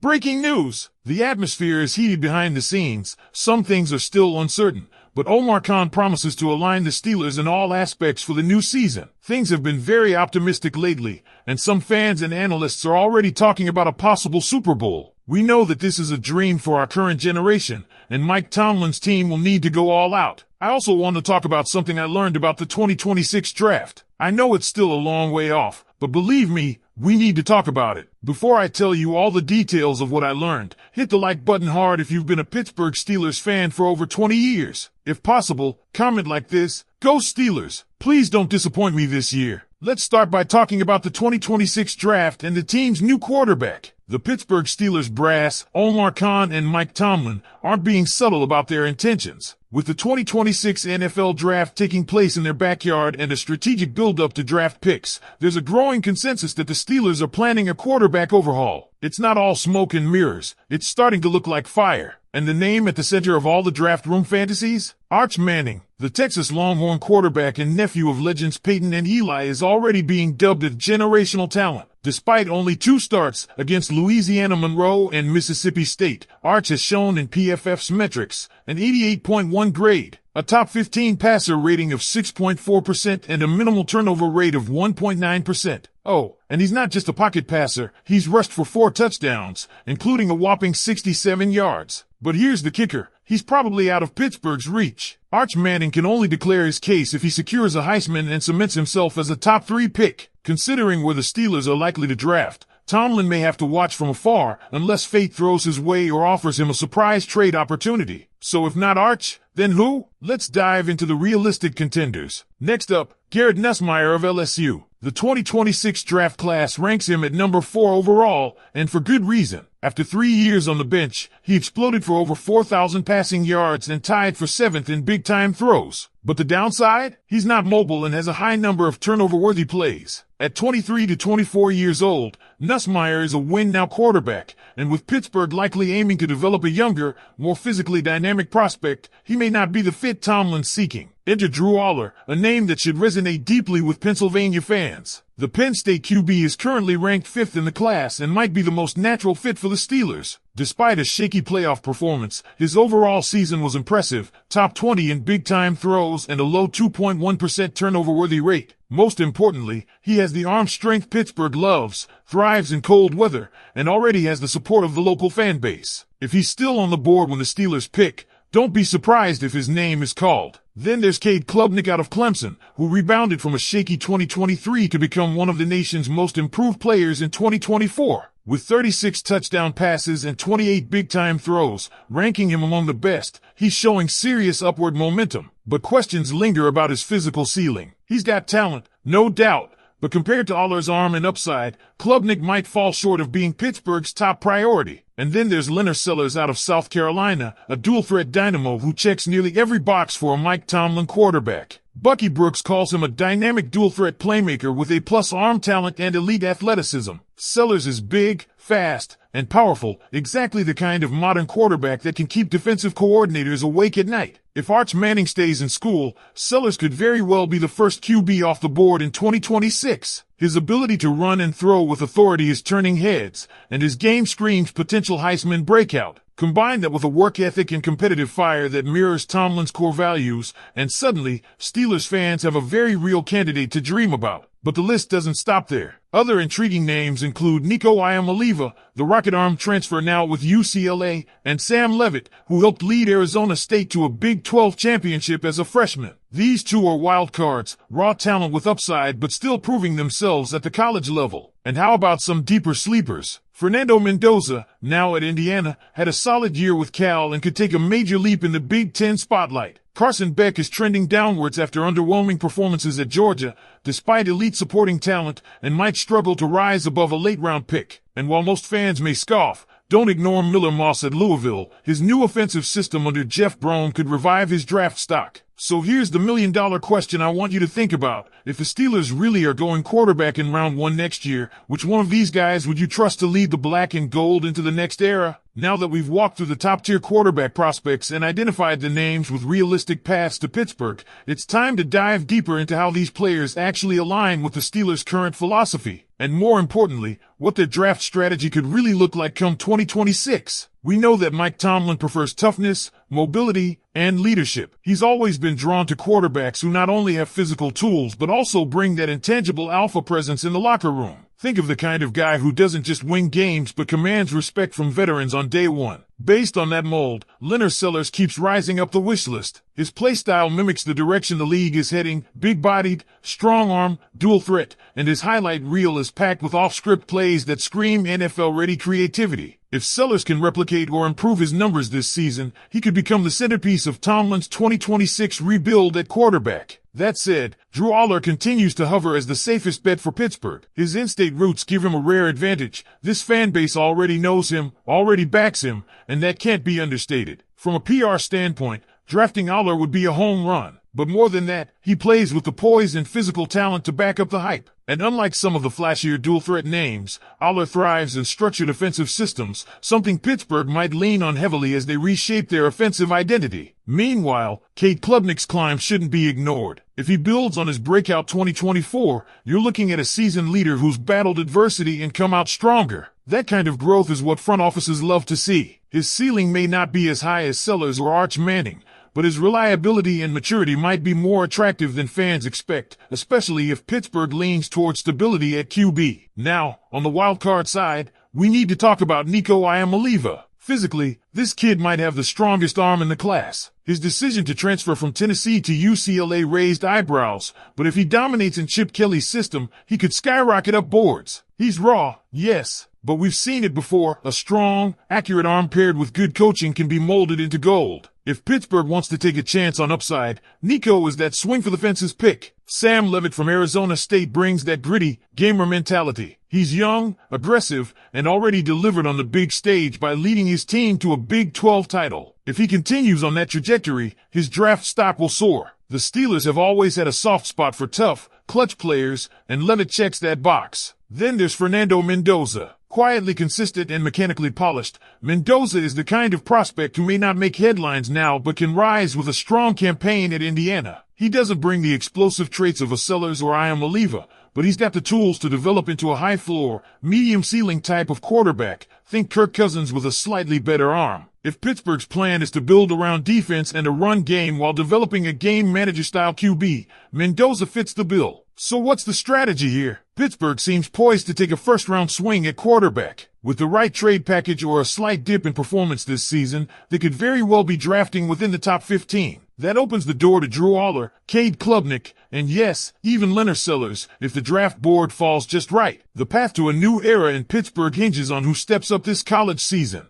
Breaking news! The atmosphere is heated behind the scenes. Some things are still uncertain, but Omar Khan promises to align the Steelers in all aspects for the new season. Things have been very optimistic lately, and some fans and analysts are already talking about a possible Super Bowl. We know that this is a dream for our current generation, and Mike Tomlin's team will need to go all out. I also want to talk about something I learned about the 2026 draft. I know it's still a long way off, but believe me, we need to talk about it. Before I tell you all the details of what I learned, hit the like button hard if you've been a Pittsburgh Steelers fan for over 20 years. If possible, comment like this: "Go Steelers! Please don't disappoint me this year." Let's start by talking about the 2026 draft and the team's new quarterback. The Pittsburgh Steelers brass, Omar Khan and Mike Tomlin, aren't being subtle about their intentions. With the 2026 NFL draft taking place in their backyard and a strategic build-up to draft picks, there's a growing consensus that the Steelers are planning a quarterback overhaul. It's not all smoke and mirrors. It's starting to look like fire. And the name at the center of all the draft room fantasies? Arch Manning. The Texas Longhorn quarterback and nephew of legends Peyton and Eli is already being dubbed a generational talent. Despite only 2 starts against Louisiana Monroe and Mississippi State, Arch has shown in PFF's metrics an 88.1 grade, a top 15 passer rating of 6.4% and a minimal turnover rate of 1.9%. Oh, and he's not just a pocket passer, he's rushed for 4 touchdowns, including a whopping 67 yards. But here's the kicker: he's probably out of Pittsburgh's reach. Arch Manning can only declare his case if he secures a Heisman and cements himself as a top 3 pick. Considering where the Steelers are likely to draft, Tomlin may have to watch from afar unless fate throws his way or offers him a surprise trade opportunity. So if not Arch, then who? Let's dive into the realistic contenders. Next up, Garrett Nussmeier of LSU. The 2026 draft class ranks him at number 4 overall, and for good reason. After 3 years on the bench, he exploded for over 4,000 passing yards and tied for 7th in big-time throws. But the downside? He's not mobile and has a high number of turnover-worthy plays. At 23 to 24 years old, Nussmeier is a win-now quarterback, and with Pittsburgh likely aiming to develop a younger, more physically dynamic prospect, he may not be the fit Tomlin's seeking. Enter Drew Aller, a name that should resonate deeply with Pennsylvania fans. The Penn State QB is currently ranked 5th in the class and might be the most natural fit for the Steelers. Despite a shaky playoff performance, his overall season was impressive, top 20 in big-time throws and a low 2.1% turnover-worthy rate. Most importantly, he has the arm strength Pittsburgh loves, thrives in cold weather, and already has the support of the local fan base. If he's still on the board when the Steelers pick, don't be surprised if his name is called. Then there's Cade Klubnik out of Clemson, who rebounded from a shaky 2023 to become one of the nation's most improved players in 2024. With 36 touchdown passes and 28 big-time throws, ranking him among the best, he's showing serious upward momentum. But questions linger about his physical ceiling. He's got talent, no doubt, but compared to Aller's arm and upside, Klubnik might fall short of being Pittsburgh's top priority. And then there's Leonard Sellers out of South Carolina, a dual-threat dynamo who checks nearly every box for a Mike Tomlin quarterback. Bucky Brooks calls him a dynamic dual-threat playmaker with A+ arm talent and elite athleticism. Sellers is big, fast, and powerful, exactly the kind of modern quarterback that can keep defensive coordinators awake at night. If Arch Manning stays in school, Sellers could very well be the first QB off the board in 2026. His ability to run and throw with authority is turning heads, and his game screams potential Heisman breakout. Combine that with a work ethic and competitive fire that mirrors Tomlin's core values, and suddenly, Steelers fans have a very real candidate to dream about. But the list doesn't stop there. Other intriguing names include Nico Iamaleava, the rocket arm transfer now with UCLA, and Sam Levitt, who helped lead Arizona State to a Big 12 championship as a freshman. These 2 are wild cards, raw talent with upside but still proving themselves at the college level. And how about some deeper sleepers? Fernando Mendoza, now at Indiana, had a solid year with Cal and could take a major leap in the Big Ten spotlight. Carson Beck is trending downwards after underwhelming performances at Georgia, despite elite supporting talent, and might struggle to rise above a late-round pick. And while most fans may scoff, don't ignore Miller Moss at Louisville. His new offensive system under Jeff Brohm could revive his draft stock. So here's the million-dollar question I want you to think about. If the Steelers really are going quarterback in round 1 next year, which one of these guys would you trust to lead the black and gold into the next era? Now that we've walked through the top-tier quarterback prospects and identified the names with realistic paths to Pittsburgh, it's time to dive deeper into how these players actually align with the Steelers' current philosophy. and more importantly, what their draft strategy could really look like come 2026. We know that Mike Tomlin prefers toughness, mobility, and leadership. He's always been drawn to quarterbacks who not only have physical tools but also bring that intangible alpha presence in the locker room. Think of the kind of guy who doesn't just win games but commands respect from veterans on day one. Based on that mold, Leonard Sellers keeps rising up the wish list. His playstyle mimics the direction the league is heading, big-bodied, strong-arm, dual threat, and his highlight reel is packed with off-script plays that scream NFL-ready creativity. If Sellers can replicate or improve his numbers this season, he could become the centerpiece of Tomlin's 2026 rebuild at quarterback. That said, Drew Aller continues to hover as the safest bet for Pittsburgh. His in-state roots give him a rare advantage. This fan base already knows him, already backs him, and that can't be understated. From a PR standpoint, drafting Aller would be a home run. But more than that, he plays with the poise and physical talent to back up the hype. And unlike some of the flashier dual-threat names, Aller thrives in structured offensive systems, something Pittsburgh might lean on heavily as they reshape their offensive identity. Meanwhile, Cade Klubnik's climb shouldn't be ignored. If he builds on his breakout 2024, you're looking at a seasoned leader who's battled adversity and come out stronger. That kind of growth is what front offices love to see. His ceiling may not be as high as Sellers or Arch Manning, but his reliability and maturity might be more attractive than fans expect, especially if Pittsburgh leans toward stability at QB. Now, on the wildcard side, we need to talk about Nico Iamaleava. Physically, this kid might have the strongest arm in the class. His decision to transfer from Tennessee to UCLA raised eyebrows, but if he dominates in Chip Kelly's system, he could skyrocket up boards. He's raw, yes, but we've seen it before. A strong, accurate arm paired with good coaching can be molded into gold. If Pittsburgh wants to take a chance on upside, Nico is that swing-for-the-fences pick. Sam Levitt from Arizona State brings that gritty, gamer mentality. He's young, aggressive, and already delivered on the big stage by leading his team to a Big 12 title. If he continues on that trajectory, his draft stock will soar. The Steelers have always had a soft spot for tough, clutch players, and Levitt checks that box. Then there's Fernando Mendoza. Quietly consistent and mechanically polished, Mendoza is the kind of prospect who may not make headlines now but can rise with a strong campaign at Indiana. He doesn't bring the explosive traits of a Sellers or Iamaleava, but he's got the tools to develop into a high-floor, medium-ceiling type of quarterback. Think Kirk Cousins with a slightly better arm. If Pittsburgh's plan is to build around defense and a run game while developing a game manager-style QB, Mendoza fits the bill. So what's the strategy here? Pittsburgh seems poised to take a first-round swing at quarterback. With the right trade package or a slight dip in performance this season, they could very well be drafting within the top 15. That opens the door to Drew Aller, Cade Klubnik, and yes, even Leonard Sellers, if the draft board falls just right. The path to a new era in Pittsburgh hinges on who steps up this college season.